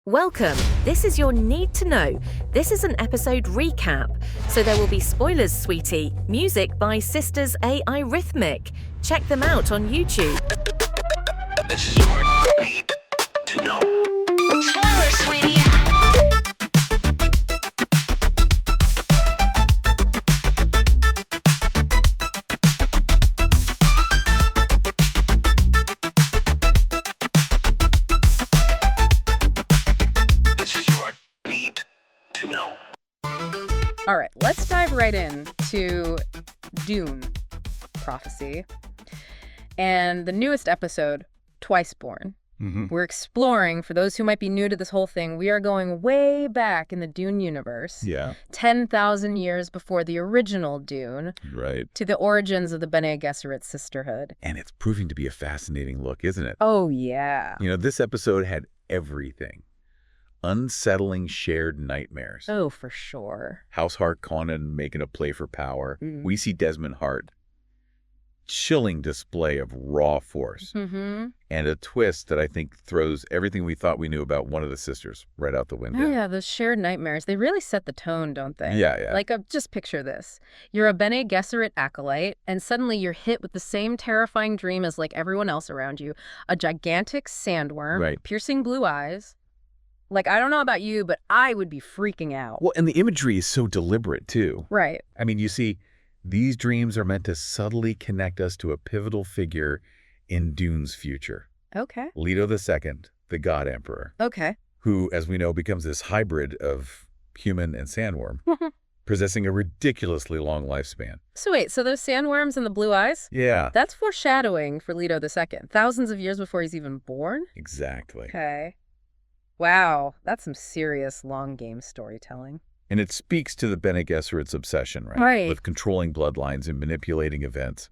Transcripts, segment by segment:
Welcome. This is your Need to Know. This is an episode recap, so there will be spoilers, sweetie. Music by Sisters AI Rhythmic. Check them out on YouTube. This is your Need to Know. Spoiler, sweetie. All right, let's dive right in to Dune Prophecy and the newest episode, Twice Born. We're exploring, for those who might be new to this whole thing, we are going way back in the Dune universe. 10,000 years before the original Dune. Right. To the origins of the Bene Gesserit sisterhood. And it's proving to be a fascinating look, isn't it? Oh, yeah. You know, this episode had everything. Unsettling shared nightmares. Oh, for sure. House Harkonnen making a play for power. We see Desmond Hart. Chilling display of raw force. And a twist that I think throws everything we thought we knew about one of the sisters right out the window. Oh, yeah, those shared nightmares. They really set the tone, don't they? Yeah. Like, just picture this. You're a Bene Gesserit acolyte, and suddenly you're hit with the same terrifying dream as, like, everyone else around you. A gigantic sandworm, piercing blue eyes. Like, I don't know about you, but I would be freaking out. Well, and the imagery is so deliberate, too. Right. I mean, you see, these dreams are meant to subtly connect us to a pivotal figure in Dune's future. Okay. Leto II, the God Emperor. Okay. Who, as we know, becomes this hybrid of human and sandworm, possessing a ridiculously long lifespan. So wait, so those sandworms and the blue eyes? Yeah. That's foreshadowing for Leto II. Thousands of years before he's even born? Exactly. Okay. Wow, that's some serious long game storytelling. And it speaks to the Bene Gesserit's obsession, Right. with controlling bloodlines and manipulating events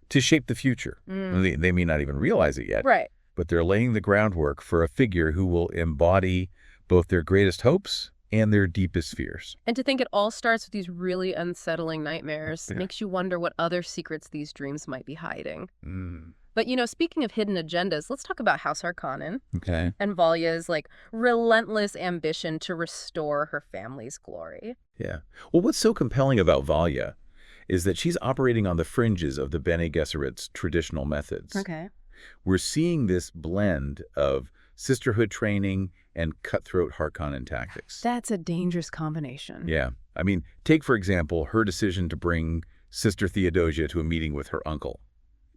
to shape the future. They may not even realize it yet, Right. but they're laying the groundwork for a figure who will embody both their greatest hopes and their deepest fears. And to think it all starts with these really unsettling nightmares makes you wonder what other secrets these dreams might be hiding. But, you know, speaking of hidden agendas, let's talk about House Harkonnen. Okay. And Valya's, like, relentless ambition to restore her family's glory. Yeah. Well, what's so compelling about Valya is that she's operating on the fringes of the Bene Gesserit's traditional methods. Okay. We're seeing this blend of sisterhood training and cutthroat Harkonnen tactics. That's a dangerous combination. Yeah. I mean, take, for example, her decision to bring Sister Theodosia to a meeting with her uncle,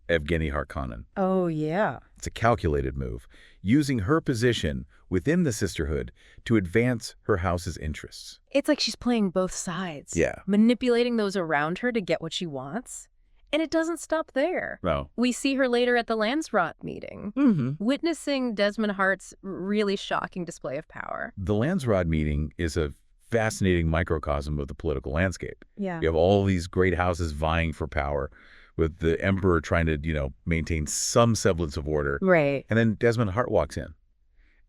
Evgeny Harkonnen. Oh, yeah. It's a calculated move, using her position within the sisterhood to advance her house's interests. It's like she's playing both sides. Yeah. Manipulating those around her to get what she wants. And it doesn't stop there. No. We see her later at the Landsrot meeting, witnessing Desmond Hart's really shocking display of power. The Landsrot meeting is a fascinating microcosm of the political landscape. Yeah. You have all these great houses vying for power, with the emperor trying to, maintain some semblance of order. Right. And then Desmond Hart walks in,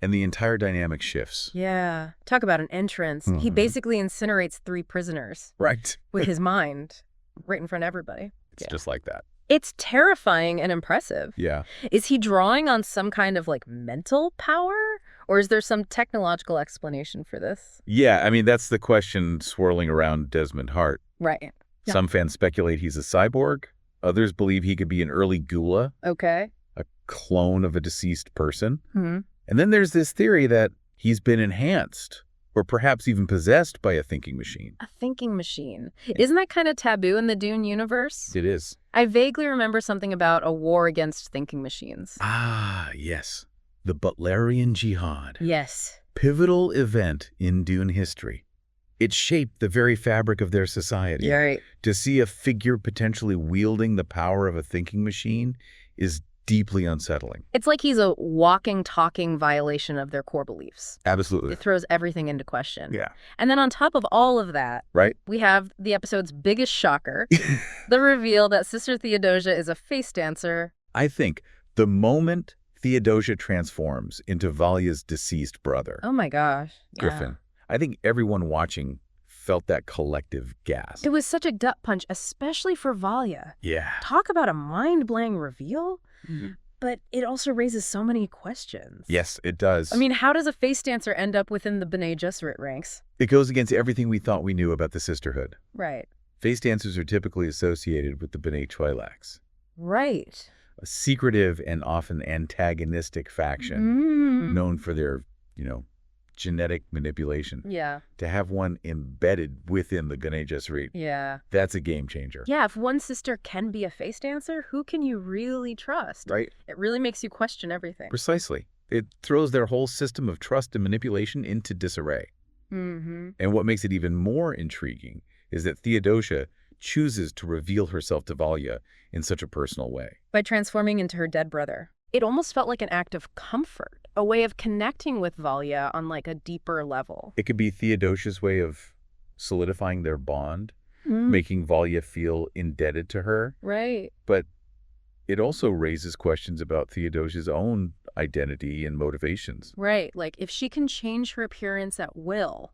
and the entire dynamic shifts. Yeah. Talk about an entrance. He basically incinerates 3 prisoners. Right. With his mind, right in front of everybody. It's just like that. It's terrifying and impressive. Yeah. Is he drawing on some kind of, like, mental power? Or is there some technological explanation for this? Yeah, I mean, that's the question swirling around Desmond Hart. Right. Yeah. Some fans speculate he's a cyborg. Others believe he could be an early Gula, Okay. a clone of a deceased person. Hmm. And then there's this theory that he's been enhanced or perhaps even possessed by a thinking machine. A thinking machine. Isn't that kind of taboo in the Dune universe? It is. I vaguely remember something about a war against thinking machines. Ah, yes. The Butlerian Jihad. Yes. Pivotal event in Dune history. It shaped the very fabric of their society. Yeah, right. To see a figure potentially wielding the power of a thinking machine is deeply unsettling. It's like he's a walking, talking violation of their core beliefs. Absolutely. It throws everything into question. Yeah. And then on top of all of that, right, we have the episode's biggest shocker, the reveal that Sister Theodosia is a face dancer. I think the moment Theodosia transforms into Valya's deceased brother, oh my gosh, Griffin, I think everyone watching felt that collective gasp. It was such a gut punch, especially for Valya. Yeah. Talk about a mind-blowing reveal. But it also raises so many questions. Yes, it does. I mean, how does a face dancer end up within the Bene Gesserit ranks? it goes against everything we thought we knew about the sisterhood. Right. Face dancers are typically associated with the Bene Tleilax, Right. a secretive and often antagonistic faction known for their, genetic manipulation. Yeah. To have one embedded within the Bene Gesserit, Yeah. that's a game changer. Yeah, if one sister can be a face dancer, who can you really trust? Right? It really makes you question everything. Precisely. It throws their whole system of trust and manipulation into disarray. Mm-hmm. And what makes it even more intriguing is that Theodosia chooses to reveal herself to Valia in such a personal way. By transforming into her dead brother. It almost felt like an act of comfort, a way of connecting with Valia on like a deeper level. It could be Theodosia's way of solidifying their bond, making Valia feel indebted to her. Right. But it also raises questions about Theodosia's own identity and motivations. Right. Like, if she can change her appearance at will,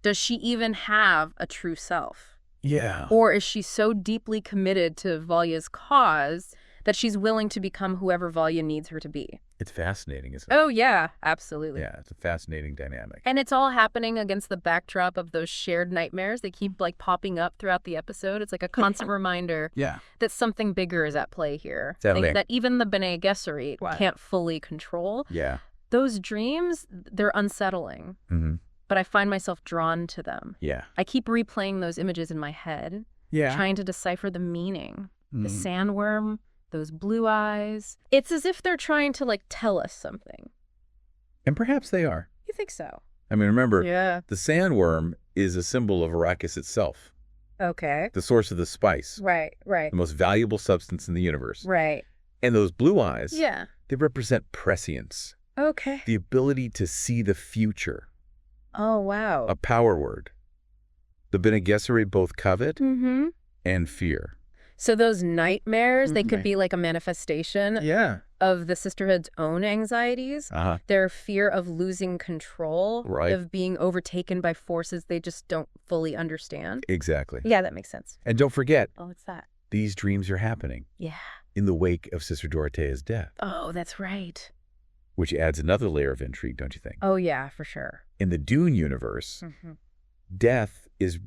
does she even have a true self? Yeah. Or is she so deeply committed to Valia's cause that she's willing to become whoever Valia needs her to be? It's fascinating, isn't it? Oh, yeah, absolutely. Yeah, it's a fascinating dynamic. And it's all happening against the backdrop of those shared nightmares. They keep like popping up throughout the episode. It's like a constant reminder Yeah. that something bigger is at play here. Totally. That even the Bene Gesserit can't fully control. Yeah. Those dreams, they're unsettling, Mm-hmm. but I find myself drawn to them. Yeah. I keep replaying those images in my head, Yeah. trying to decipher the meaning. The sandworm, those blue eyes. It's as if they're trying to like tell us something. And perhaps they are. You think so? I mean, remember, Yeah. the sandworm is a symbol of Arrakis itself, Okay. the source of the spice, Right, right, the most valuable substance in the universe. right. And those blue eyes, Yeah. they represent prescience, Okay. the ability to see the future, Oh, wow. a power word. The Bene Gesserit both covet Mm-hmm. and fear. So those nightmares, they could Right. be like a manifestation Yeah. of the sisterhood's own anxieties, Uh-huh. their fear of losing control, Right. of being overtaken by forces they just don't fully understand. Exactly. Yeah, that makes sense. And don't forget, Oh, what's that? these dreams are happening Yeah. in the wake of Sister Dorothea's death, Oh, that's right. which adds another layer of intrigue, don't you think? Oh, yeah, for sure. In the Dune universe, Mm-hmm. death is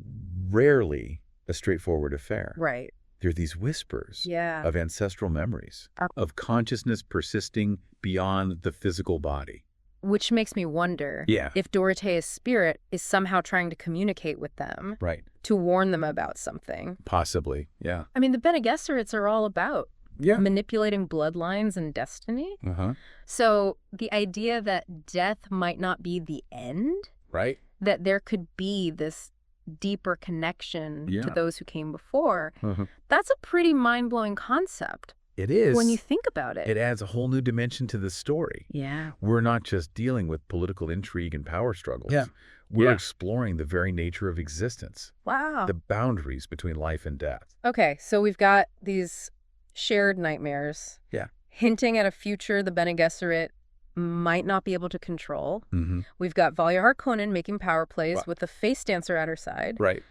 rarely a straightforward affair. Right. There are these whispers Yeah. of ancestral memories, of consciousness persisting beyond the physical body. Which makes me wonder Yeah. if Dorothea's spirit is somehow trying to communicate with them Right. to warn them about something. Possibly. Yeah. I mean, the Bene Gesserits are all about Yeah. manipulating bloodlines and destiny. Uh-huh. So the idea that death might not be the end, Right? that there could be this deeper connection Yeah. to those who came before, Uh-huh. that's a pretty mind-blowing concept It is. when you think about it. It adds a whole new dimension to the story. Yeah. We're not just dealing with political intrigue and power struggles. Yeah. We're Yeah. exploring the very nature of existence, Wow. the boundaries between life and death. Okay, so we've got these shared nightmares. Yeah. Hinting at a future the Bene Gesserit might not be able to control. Mm-hmm. We've got Valia Harkonnen making power plays Right. with the face dancer at her side. Right.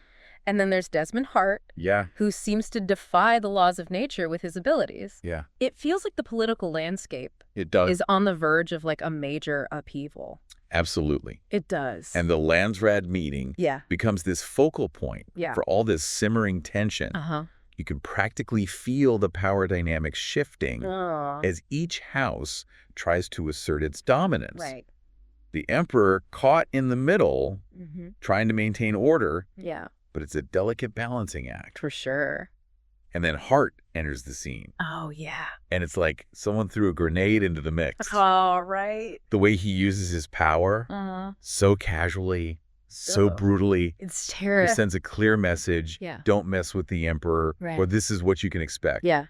And then there's Desmond Hart, Yeah. who seems to defy the laws of nature with his abilities. Yeah. It feels like the political landscape It does. is on the verge of like a major upheaval. Absolutely. It does. And the Landsrad meeting yeah. becomes this focal point Yeah. for all this simmering tension. Uh-huh. You can practically feel the power dynamics shifting Oh. as each house tries to assert its dominance. Right. The Emperor caught in the middle, Mm-hmm. trying to maintain order, Yeah, but it's a delicate balancing act. for sure. And then Hart enters the scene. Oh, yeah. And it's like someone threw a grenade into the mix. All right. The way he uses his power Uh-huh. so casually, so Ugh. brutally. It's He terrible. sends a clear message. Yeah. Don't mess with the Emperor, Right. or this is what you can expect. Yeah.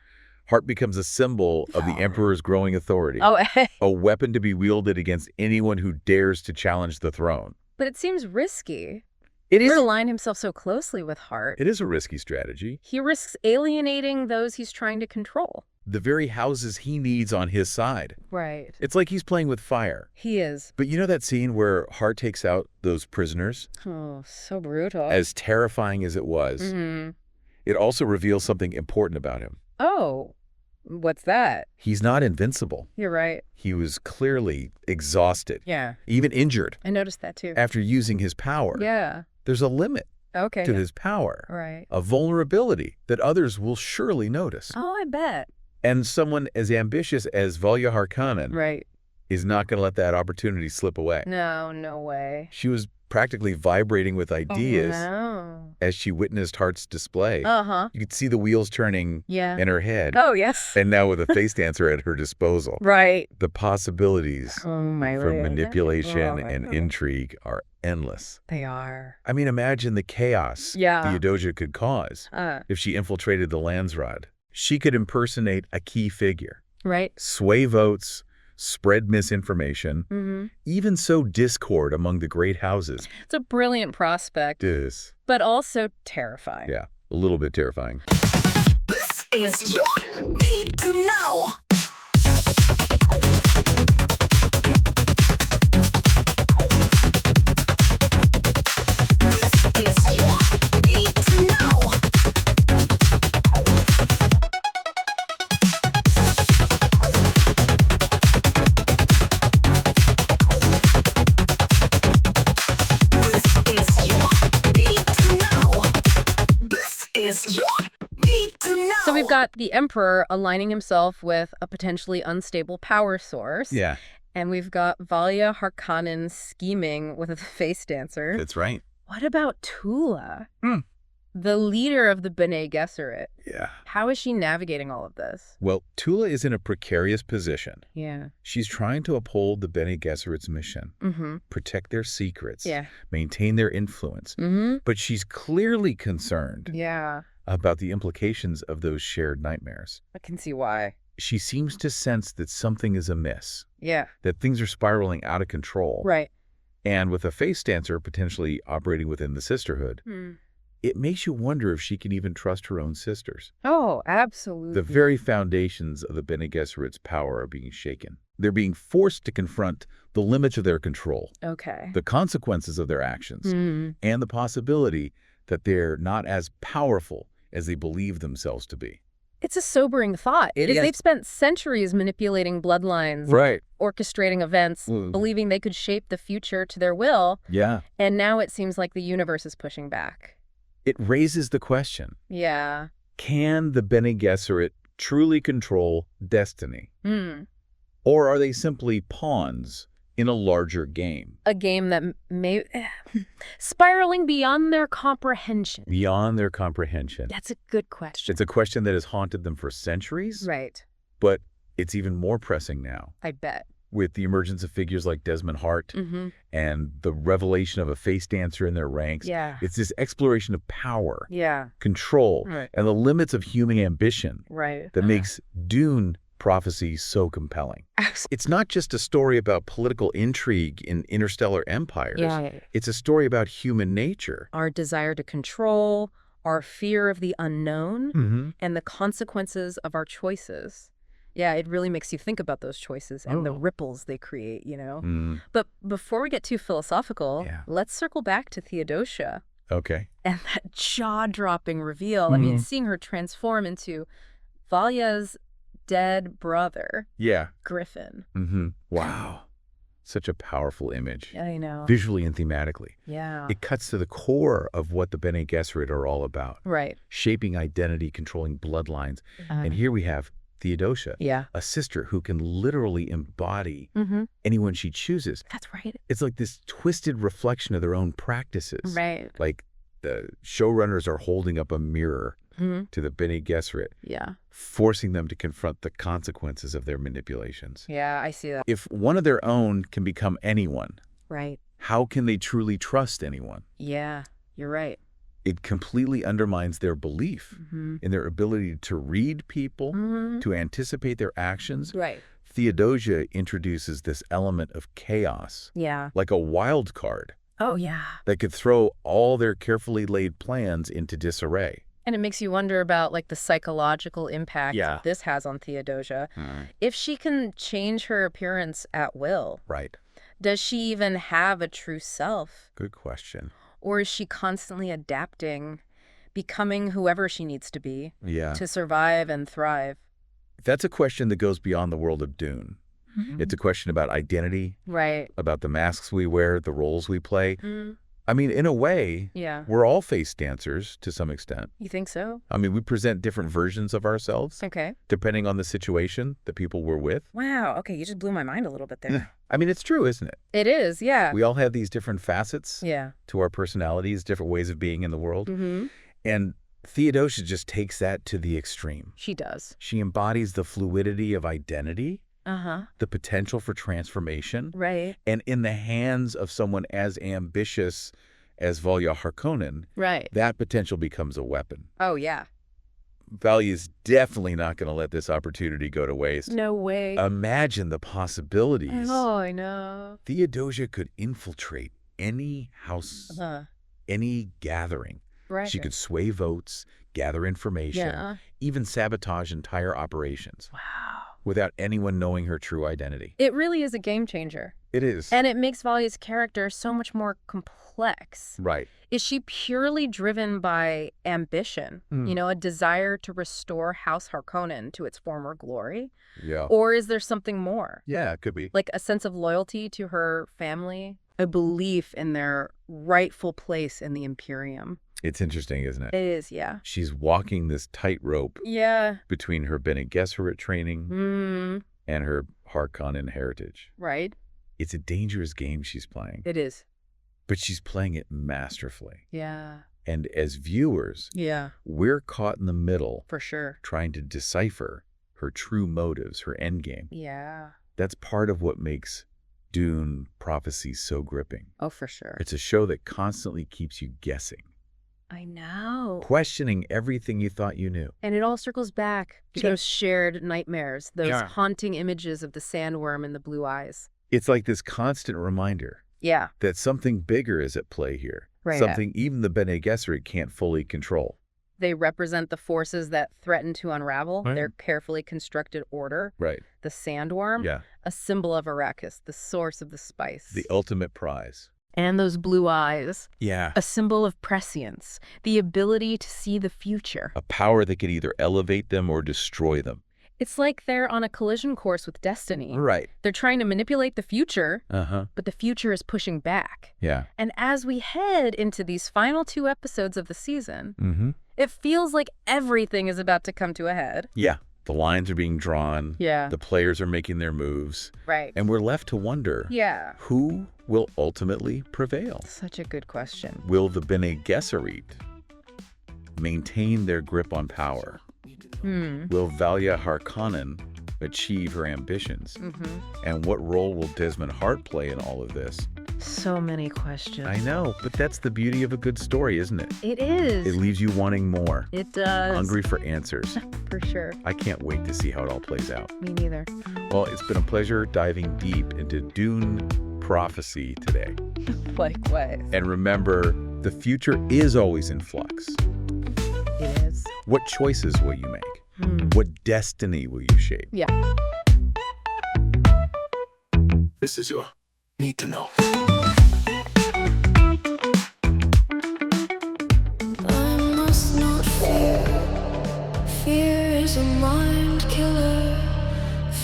Hart becomes a symbol of the Emperor's growing authority, Oh, a weapon to be wielded against anyone who dares to challenge the throne. but it seems risky. It He is. aligned himself so closely with Hart. It is a risky strategy. He risks alienating those he's trying to control. The very houses he needs on his side. Right. It's like he's playing with fire. He is. But you know that scene where Hart takes out those prisoners? Oh, so brutal. As terrifying as it was, Mm-hmm. it also reveals something important about him. Oh, What's that? He's not invincible. You're right. He was clearly exhausted, Yeah. even injured I noticed that too. after using his power. Yeah. There's a limit Okay. to his power, Right. a vulnerability that others will surely notice. Oh, I bet. And someone as ambitious as Valya Harkonnen Right. is not going to let that opportunity slip away. No way. She was practically vibrating with ideas No. as she witnessed Hart's display. Uh-huh. You could see the wheels turning Yeah. in her head. Oh, yes. And now with a face dancer at her disposal, Right. the possibilities Oh, my for word. manipulation Oh, my and God. intrigue are endless. They are. I mean, imagine the chaos Yeah. Theodosia could cause if she infiltrated the Landsrod. She could impersonate a key figure, Right. sway votes, spread misinformation, Mm-hmm. even sow discord among the great houses. It's a brilliant prospect, but also terrifying. Yeah, a little bit terrifying. This is what you need to know. This is what you need to know. So we've got the Emperor aligning himself with a potentially unstable power source. Yeah, And we've got Valya Harkonnen scheming with a face dancer. that's right. What about Tula? Hmm. The leader of the Bene Gesserit. Yeah. How is she navigating all of this? Well, Tula is in a precarious position. Yeah. She's trying to uphold the Bene Gesserit's mission, Mm-hmm. protect their secrets, Yeah. maintain their influence. Mm-hmm. But she's clearly concerned Yeah. about the implications of those shared nightmares. I can see why. She seems to sense that something is amiss, Yeah. that things are spiraling out of control. Right. And with a face dancer potentially operating within the sisterhood, it makes you wonder if she can even trust her own sisters. Oh, absolutely. The very foundations of the Bene Gesserit's power are being shaken. They're being forced to confront the limits of their control, Okay. the consequences of their actions, Mm. and the possibility that they're not as powerful as they believe themselves to be. It's a sobering thought. It because is. they've spent centuries manipulating bloodlines, Right. orchestrating events, Mm. believing they could shape the future to their will, Yeah. and now it seems like the universe is pushing back. It raises the question, Yeah. can the Bene Gesserit truly control destiny? Hmm. Or are they simply pawns in a larger game? A game that may spiraling beyond their comprehension. Beyond their comprehension. That's a good question. It's a question that has haunted them for centuries, Right. but it's even more pressing now I bet. with the emergence of figures like Desmond Hart Mm-hmm. and the revelation of a face dancer in their ranks. Yeah. It's this exploration of power, Yeah. control, Right. and the limits of human ambition Right. that makes Dune Prophecy so compelling. Absolutely. It's not just a story about political intrigue in interstellar empires. Yeah. It's a story about human nature. Our desire to control, our fear of the unknown, Mm-hmm. and the consequences of our choices. Yeah, it really makes you think about those choices and the Oh. ripples they create, you know? Mm, But before we get too philosophical, Yeah. let's circle back to Theodosia okay. and that jaw-dropping reveal. I mean, seeing her transform into Valya's dead brother, Yeah. Griffin. Mm-hmm. Wow. Such a powerful image, I know. visually and thematically. Yeah. It cuts to the core of what the Bene Gesserit are all about, Right. shaping identity, controlling bloodlines. Uh, And here we have Theodosia, yeah. a sister who can literally embody Mm-hmm. anyone she chooses. That's right. It's like this twisted reflection of their own practices. Right. Like the showrunners are holding up a mirror Mm-hmm. to the Bene Gesserit, Yeah. forcing them to confront the consequences of their manipulations. Yeah, I see that. If one of their own can become anyone, Right. how can they truly trust anyone? Yeah, you're right. It completely undermines their belief Mm-hmm. in their ability to read people, Mm-hmm. to anticipate their actions. Right. Theodosia introduces this element of chaos, Yeah. like a wild card Oh, yeah. that could throw all their carefully laid plans into disarray. And it makes you wonder about like the psychological impact Yeah. this has on Theodosia. If she can change her appearance at will, Right. does she even have a true self? Good question. Or is she constantly adapting, becoming whoever she needs to be Yeah. to survive and thrive? That's a question that goes beyond the world of Dune. It's a question about identity, Right. about the masks we wear, the roles we play. Mm. I mean, in a way, Yeah. we're all face dancers to some extent. You think so? I mean, we present different versions of ourselves Okay. depending on the situation, the people we're with. Wow. Okay, you just blew my mind a little bit there. I mean, it's true, isn't it? It is, yeah. We all have these different facets Yeah. to our personalities, different ways of being in the world. Mm-hmm. And Theodosia just takes that to the extreme. She does. She embodies the fluidity of identity, Uh-huh. the potential for transformation, Right. and in the hands of someone as ambitious as Valya Harkonnen, Right. that potential becomes a weapon. Oh, yeah. Valya is definitely not going to let this opportunity go to waste. No way. Imagine the possibilities. Oh, I know. Theodosia could infiltrate any house, Uh-huh. any gathering. Right. She could sway votes, gather information, Yeah. even sabotage entire operations Wow. without anyone knowing her true identity. It really is a game changer. It is. And it makes Valya's character so much more complex. Right. Is she purely driven by ambition? You know, a desire to restore House Harkonnen to its former glory? Yeah. Or is there something more? Yeah, it could be. Like a sense of loyalty to her family? A belief in their rightful place in the Imperium? It's interesting, isn't it? It is, yeah. She's walking this tightrope Yeah. between her Bene Gesserit training Mm, and her Harkonnen heritage. right. It's a dangerous game she's playing, It is. but she's playing it masterfully. Yeah. And as viewers, Yeah. we're caught in the middle For sure. trying to decipher her true motives, her endgame. Yeah. That's part of what makes Dune Prophecy so gripping. Oh, for sure. It's a show that constantly keeps you guessing, I know. questioning everything you thought you knew. And it all circles back to Yeah. those shared nightmares, those Yeah. haunting images of the sandworm and the blue eyes. It's like this constant reminder Yeah. that something bigger is at play here. Right. Something even the Bene Gesserit can't fully control. They represent the forces that threaten to unravel Right. their carefully constructed order. Right. The sandworm, Yeah. a symbol of Arrakis, the source of the spice. The ultimate prize. And those blue eyes, Yeah. a symbol of prescience, the ability to see the future. A power that could either elevate them or destroy them. It's like they're on a collision course with destiny. Right. They're trying to manipulate the future, Uh-huh. but the future is pushing back. Yeah. And as we head into these final 2 episodes of the season, Mm-hmm. it feels like everything is about to come to a head. Yeah. The lines are being drawn. Yeah. The players are making their moves. Right. And we're left to wonder, Yeah. who will ultimately prevail? Such a good question. Will the Bene Gesserit maintain their grip on power? Will Valya Harkonnen achieve her ambitions? And what role will Desmond Hart play in all of this? So many questions. I know, but that's the beauty of a good story, isn't it? It is. It leaves you wanting more, It does. hungry for answers. For sure. I can't wait to see how it all plays out. Me neither. Well, it's been a pleasure diving deep into Dune Prophecy today. Likewise. And remember, the future is always in flux. It is. What choices will you make? What destiny will you shape? Yeah. This is your need to know. I must not fear. Fear is a mind killer.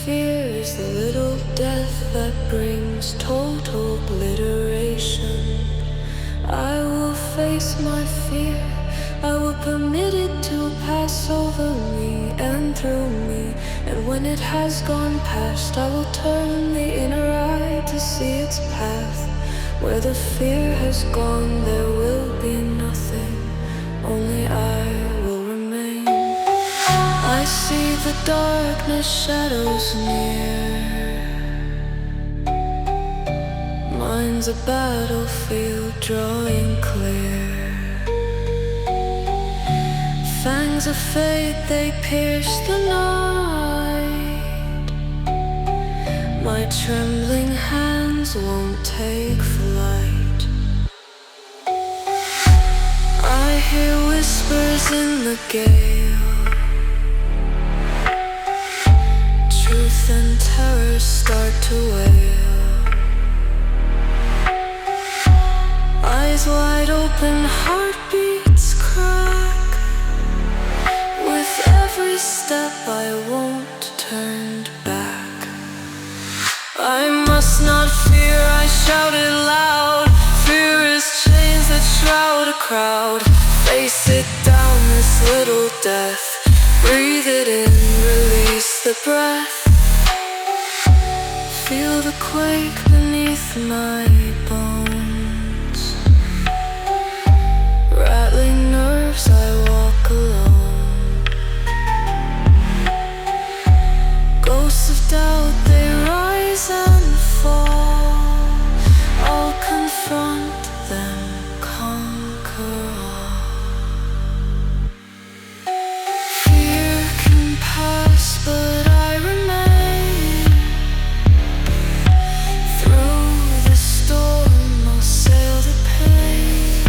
Fear is the little death that brings total obliteration. I will face my fear. I will permit it to pass over me and through me. And when it has gone past, I will turn the inner eye to see its path. Where the fear has gone, there will be nothing. Only I will remain. I see the darkness, shadows near. Mine's a battlefield drawing clear. Fangs of fate, they pierce the night. My trembling hands won't take flight. I hear whispers in the gale. Truth and terror start to wail. Eyes wide open, heartbeats crack. With every step I won't shout it loud. Fear is chains that shroud a crowd. Face it down, this little death. Breathe it in, release the breath. Feel the quake beneath my bones. Rattling nerves, I walk alone. Ghosts of doubt, they rise and fall. I'll confront them, conquer all. Fear can pass, but I remain. Through the storm, I'll sail the pain.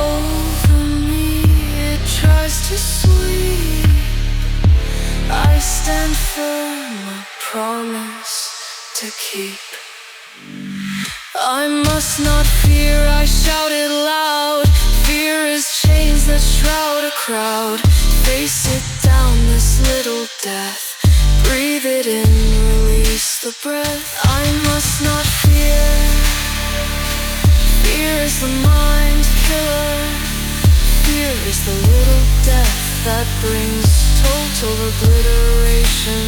Over me, it tries to sweep. I stand firm, I promise to keep. I must not fear, I shout it loud. Fear is chains that shroud a crowd. Face it down, this little death. Breathe it in, release the breath. I must not fear. Fear is the mind killer. Fear is the little death that brings total obliteration.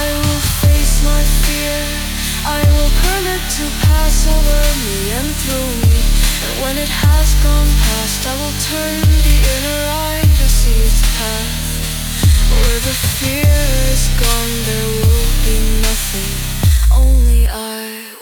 I will face my fear. I will permit to pass over me and through me. And when it has gone past, I will turn the inner eye to see its path. Where the fear is gone, there will be nothing. Only I